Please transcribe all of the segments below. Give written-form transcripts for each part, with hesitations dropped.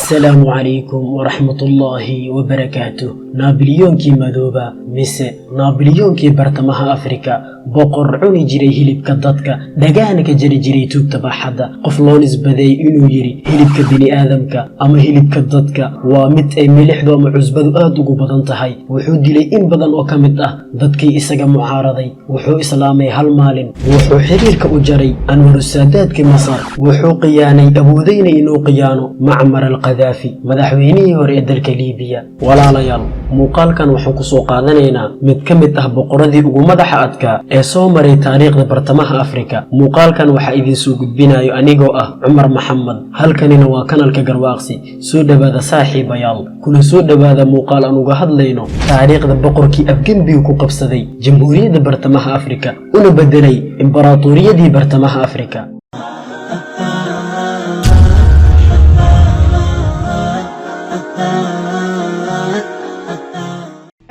السلام عليكم ورحمة الله وبركاته. نابليون كي مدوبا ميسي نابليون كي برتمها أفريكا بقر عوني جري هلب كدادك دقانك جري توب تباحدا قفلونيز بداي إنو يري هلب كبني آدمك أما هلب كدادك ومت أي ملح دو معزبادو آدوغو بدانتهاي وحو ديلي إن بدان وكامت دادكي إساقا معارضي وحو إسلامي هالمالين وحو حريرك أجري أنور السادات كمصار وحو قياني أبودين إنو قيانو معمر القذافي مدحويني هوري دلك ليبيا ولا ليال muuqaal kan waxaan ku soo qaadanaynaa mid ka mid ah boqoradii ugu madaxa adkaa ee soo maray taariikhda bartamaha Afrika. muuqaalkan waxa idin soo gudbinayo anigoo ah Umar Maxamed, halkanina waa kanalka Garwaaqsi. soo dhawaada saaxiibayaal, kuna soo dhawaada muuqaal aan uga hadlayno taariikhda boqorkii Afgembigu ku qabsaday Jamhuuriyadda Bartamaha Afrika una bedelay Imbaraatoriyadii Bartamaha Afrika.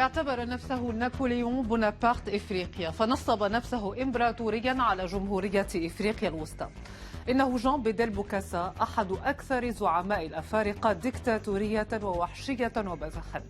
اعتبر نفسه نابليون بونابرت إفريقيا، فنصب نفسه إمبراطوريا على جمهورية إفريقيا الوسطى. إنه جان بيدل بوكاسا أحد أكثر زعماء الأفارقة ديكتاتورية ووحشية وبذخا.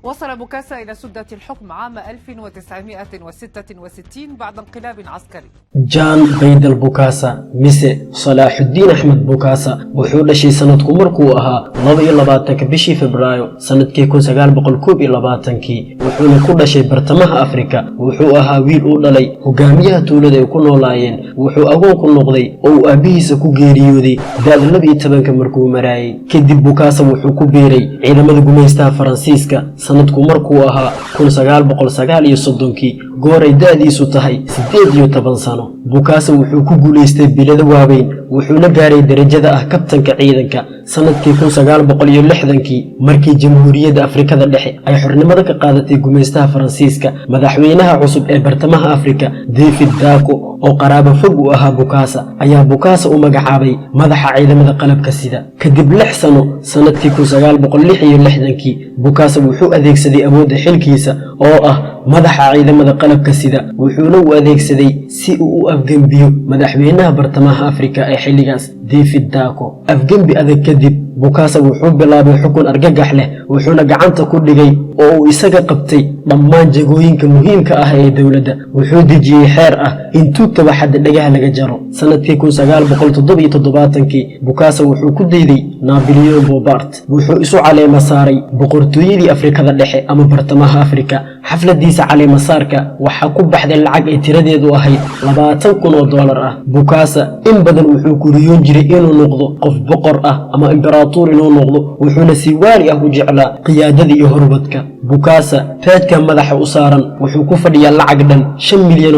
وصل بوكاسا إلى سدة الحكم عام 1966 بعد انقلاب عسكري. جان بيدل بوكاسا ميسي صلاح الدين أحمد بوكاسا وحول شي سنة كمركو أها لبي لباتك بشي فبرايو سنة كيكون سقال بقل كوب لباتنكي وحول كل شي برتمها أفريكا وحو أها ويل أولالي وقاميها تولدي وكنو لايين وحو أغون كن نقضي أو أبيه سكو غيريودي داد لبي تبنك مركو مراي كدب بوكاسا وحو كبيري عيلما دقو ميستا فرانسيسكا sanadku markuu ahaa 1939 gooray daadiisu tahay 18 sano. Bukaasa wuxuu ku guuleystay bilada waaweyn wuxuuna gaaray darajada ah kabtanka ciidanka sanadkii 1960 markii Jamhuuriyadda Afrikada Dhexe ay xornimada ka qaadatay gumeystaha Faransiiska. madaxweynaha cusub ee bartamaha Afrika David Dako oo qaraabo fog u ahaa Bukaasa ayaa Bukaasa u magacaabay madaxa ciidamada qalabka sida. kadib 6 sano sanadkii 1966 Bukaasa wuxuu adeegsaday awoodda xilkiisa oo ah madaxa ciidamada qalabka sida wuxuuna u adeegsaday si uu u afgembiyo madaxweynaha bartamaha Afrika ee xilligaas David Dako. afgembi adag kadib Bukaasa wuxuu bilaabay xukun argagax leh wuxuuna gacanta ku dhigay oo uu isaga qabtay dhammaan jagooyinka muhiimka ah ee dawladda. wuxuu dejiyay xeer ah in tuugta waxda dhagaha laga jaro. sanadkii 1977 Bukaasa wuxuu ku diiday Napoleon Bonaparte wuxuu isu caleema saaray boqortooyadii Afrikada Dhexe ama bartamaha Afrika. xafladiisa caleema saarka waxa ku baxday lacag ay tiradeedu ahayd $20,000 ah. Bukaasa in badan wuxuu ku riyoon jiray inuu noqdo qof boqor ah ama imbaraator inuu noqdo wuxuuna si waali ah u jeclaa qiyaadada iyo horumadka. Bukaasa taajka madaxa u saaran wuxuu ku fadhiyaa lacag dhan $5 milyan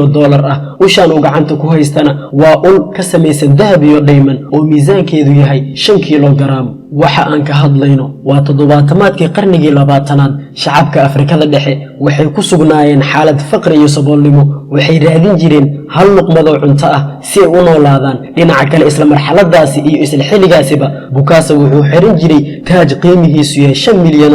ah. ushaan uu gacanta ku haystana waa ul ka samaysan dahab iyo diamond oo miisaankeedu yahay 5 kilogram. waxa aan ka hadlayno waa toddobaatamaadkii qarnigii 20aad. shacabka Afrikada Dhexe waxay ku sugnaayeen xaalad faqri iyo saboolnimo. waxay raadin jireen hal luqmad oo cunto ah si ay u noolaadaan. dhinaca kale isla marxaladaasi iyo isla xilligaasiba Bukaasa wuxuu xiran jiray taaj qiimihiisu yahay $5 milyan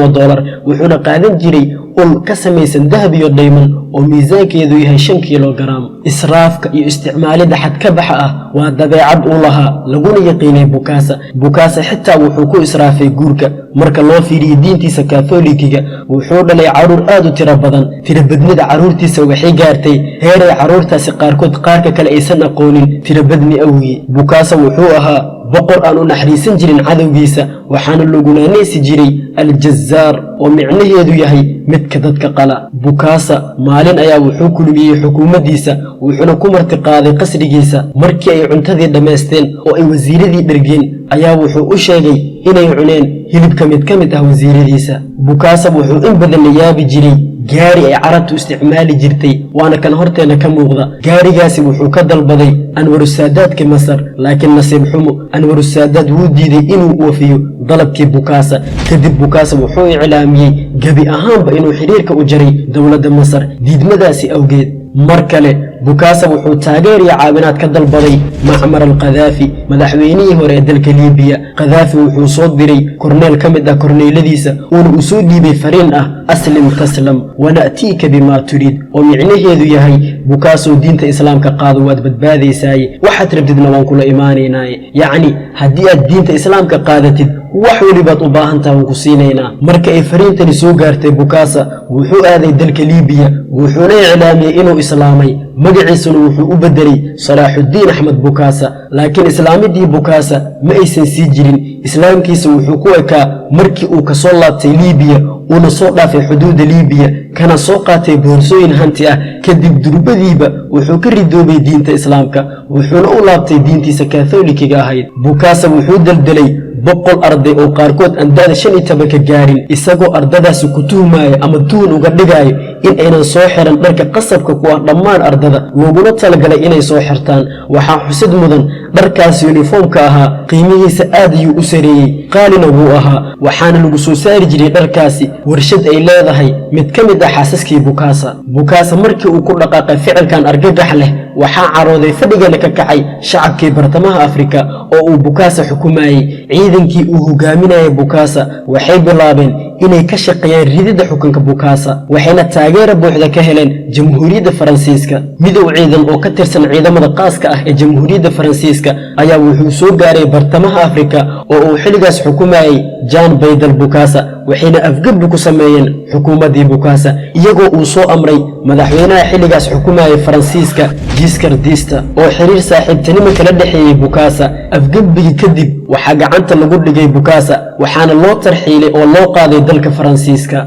wuxuuna qaadan jiray ul ka samaysan dahab iyo diamond oo miisaankeedu yahay 5 kilogram. israafka iyo isticmaalida xad ka baxa ah waa dabeecad uu lahaa laguna yaqiinay Bukaasa. Bukaasa xitaa wuxuu ku israafay guurka. marka loo fiiriyo diintiisa Kaatoolikiga wuxuu dhalay caruur aad u tiro badan. tirabadnida caruurtiisa waxay gaartay heer ay caruurtaasi qaarkood qaarka kale aysan aqoonin tirabadni awgiye. Bukaasa wuxuu ahaa boqor aan u naxariisan jirin cadawgiisa waxaana lagu naanaysi jiray Al-Jazzaar oo micnaheedu yahay midka dadka qala. Bukaasa maalin ayaa wuxuu kulmiyay xukuumaddiisa wuxuuna ku martiqaaday qasrigiisa. markii ay cuntadii dhameysteen oo ay wasiiradii dhergeen ayaa wuxuu u sheegay inay cuneen hilib ka mid ah wasiiradiisa. Bukaasa wuxuu in badan la yaabi jiray gaari ay carabtu isticmaali jirtay waana kan horteena ka muuqda. gaarigaasi wuxuu ka dalbaday Anwar Saadaat ka Masar laakiin nasiib xumo Anwar Saadaat wuu diiday inuu oofiyo dalabkii Bukaasa. kadib Bukaasa wuxuu iclaamiyay gabi ahaanba inuu xiriirka u jaray dawladda Masar diidmadaasi awgeed. mar kale Bukaasa wuxuu taageer iyo caawinaad ka dalbaday Muammar al-Qadaafi madaxweynihii hore ee dalka Liibiya. Qadaafi wuxuu soo diray korneel ka mid ah korneeladiisa oo uu soo dhiibay fariin ah aslim taslam wana'tika bima turid oo micnaheedu yahay Bukaaso diinta islaamka qaado waad badbaadaysaa waxaad rabtidna waan kula iimaanaynaa. yacni haddii aad diinta islaamka qaadatid wax walibaad u baahantahay waan ku siinaynaa. marka ay fariintani soo gaartay Bukasa wuxuu aaday dalka Liibiya wuxuuna iclaamiyay inuu islaamay magaciisuna wuxuu u bedelay Salaaxudiin Axmed Bukasa. laakiin islaamidii Bukasa ma aysan sii jirin, islaamkiisa wuxuu ku ekaa markii uu ka soo laabtay Liibiya una soo dhaafay xuduudda Liibiya kana soo qaatay boorsooyin hanti ah. kadib durbadiiba wuxuu ka ridoobay diinta islaamka wuxuuna u laabtay diintiisa Kaathoolikiga ahayd. Bukasa wuxuu daldalay 100 arday oo qaarkood aan da'da 15 ka gaarin, isagoo ardadaasi ku tuhmaya ama tuhun uga dhigayo in aynan soo xiran dharka qasabka ku ah dhammaan ardada looguna talagalay inay soo xirtaan. waxaa xusid mudan dharkaasi uniformka ahaa qiimihiisa aad ayuu u sareeyay, qaalina wuu ahaa, waxaana lagu soo saari jiray dharkaasi warshad ay leedahay mid ka mid ah xaasaskii Bukasa. Bukasa markii uu ku dhaqaaqay ficilkan argagax leh waxaa carooday fadhigana ka kacay shacabkii bartamaha Afrika oo uu Bukasa xukumayay. ciidankii uu hogaaminayay Bukasa waxay bilaabeen inay ka shaqeeyaan ridida xukunka Bukasa, waxayna taageero buuxda ka heleen Jamhuuriyadda Faransiiska. midow ciidan oo ka tirsan ciidamada qaaska ah ee Jamhuuriyadda Faransiiska ayaa wuxuu soo gaaray bartamaha Afrika oo uu xiligaas xukumayay Jean Baydal Bukasa, waxayna afgabbi ku sameeyeen xukuumaddii Bukasa iyagoo uu soo amray madaxweynaha xiligaas xukumayay Faransiiska Giscard d'Estaing oo xiriir saaxiibtinimo kala dhaxeeyay Bukasa. afgabbigi kadib waxaa gacanta lagu dhigay Bukasa waxaana loo tarxiilay oo loo qaaday dalka Faransiiska.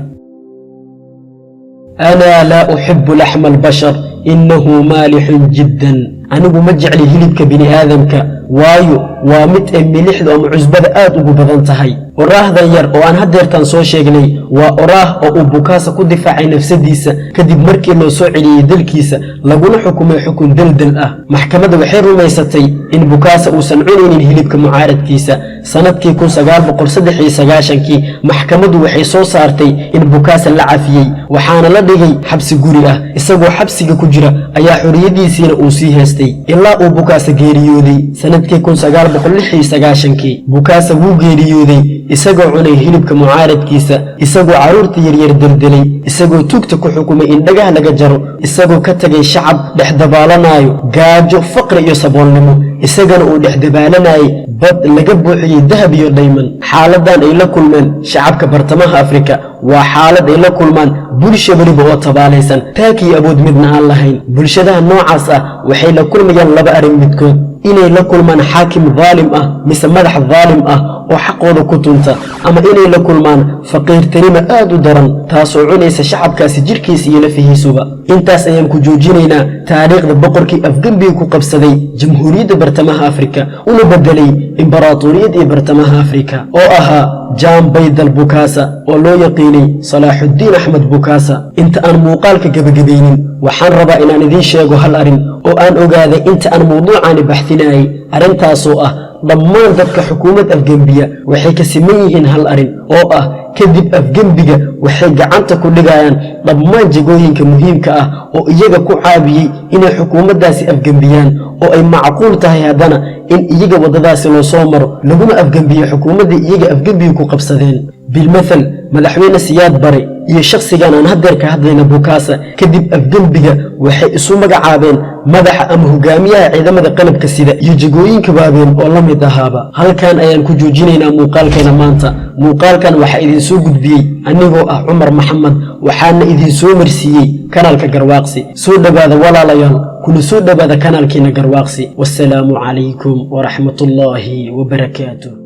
أنا لا أحب لحم البشر إنه مالح جدا. anigu ma jecli hilibka bini aadamka waayo waa mid milixda oo cusbada aad ugu badan tahay. oraahdan yar oo aan hadeertan soo sheegnay waa oraah oo uu Bukasa ku difaacay nafsadiisa kadib markii loo soo celiyay dalkiisa laguna xukumay xukun daldal ah. maxkamadda waxay rumaysatay in Bukasa uusan cunaynin hilibka mucaaradkiisa. sanadkii 1993 maxkamaddu waxay soo saartay in Bukasa la cafiyay waxaana la dhigay xabsi guri ah. isagoo xabsiga ku jira ayaa xoriyadiisina uu sii haystay ilaa uu Bukasa geeriyooday sanadkii 1996. Bukasa wuu geeriyooday isagoo cunay hilibka mucaaradkiisa, isagoo caruurta yaryar daldalay, isagoo tugta ku xukumay in dhagaha laga jaro, isagoo ka tagay shacab dhex dabaalanayo gaajo, faqri iyo saboolnimo, isagana uu dhex dabaalanayay bad laga buuxiyay dahab iyo diamond. xaaladan ay la kulmeen shacabka bartamaha Afrika waa xaalad ay la kulmaan bulsho waliba oo tabaalaysan taakii awood midna aan lahayn. bulshadaha noocaas ah waxay la kulmayaan laba arrin midkood: inay la kulmaan xaakim dhaalim ah mise madax dhaalim ah oo xaqooda ku tunta, ama inay la kulmaan faqiirtanimo aad u daran taasoo cunaysa shacabkaasi jirkiisa iyo lafihiisuba. intaas ayaan ku joojinaynaa taariikhda boqorkii afgambiga ku qabsaday Jamhuuriyadda Bartamaha Afrika una bedelay imbaraatoriyadii Bartamaha Afrika oo ahaa Jean Baydal Bukasa oo loo yaqiinay Salaaxudiin Axmed Bukasa. inta aan muuqaalka gabagabaynin waxaan rabaa inaan idiin sheego hal arrin oo aan ogaaday inta aan mawduucaani baxtinayay. arrintaasoo ah dhammaan dadka xukuumad afgambiya waxay ka siman yihiin hal arrin oo ah kadib afgambiga waxay gacanta ku dhigayaan dhammaan jagooyinka muhiimka ah oo iyaga ku caabiyey inay xukuumaddaasi afgambiyaan oo ay macquul tahay haddana in iyaga waddadaasi loo soo maro laguna afgambiyo xukuumaddii iyaga afgambiga ku qabsadeen. bilmathal madaxweyne Siyaad Bare iyo shakhsigan aan hadeer ka hadlayna Bukasa kadib afgambiga waxay isu magacaabeen madaxa ama hogaamiyaha ciidamada qalabka sida iyo jagooyinka waaweyn oo la mid ahaaba. halkan ayaan ku joojinaynaa muuqaalkeena maanta. muuqaalkan waxaa idin soo gudbiyey anigoo ah Cumar Maxamed waxaana idin soo marsiiyey kanaalka Garwaaqsi. soo dhawaada walaalayaal kuna soo dhawaada kanaalkeena Garwaaqsi. wassalaamu calaykum waraxmatullaahi wabarakaatuh.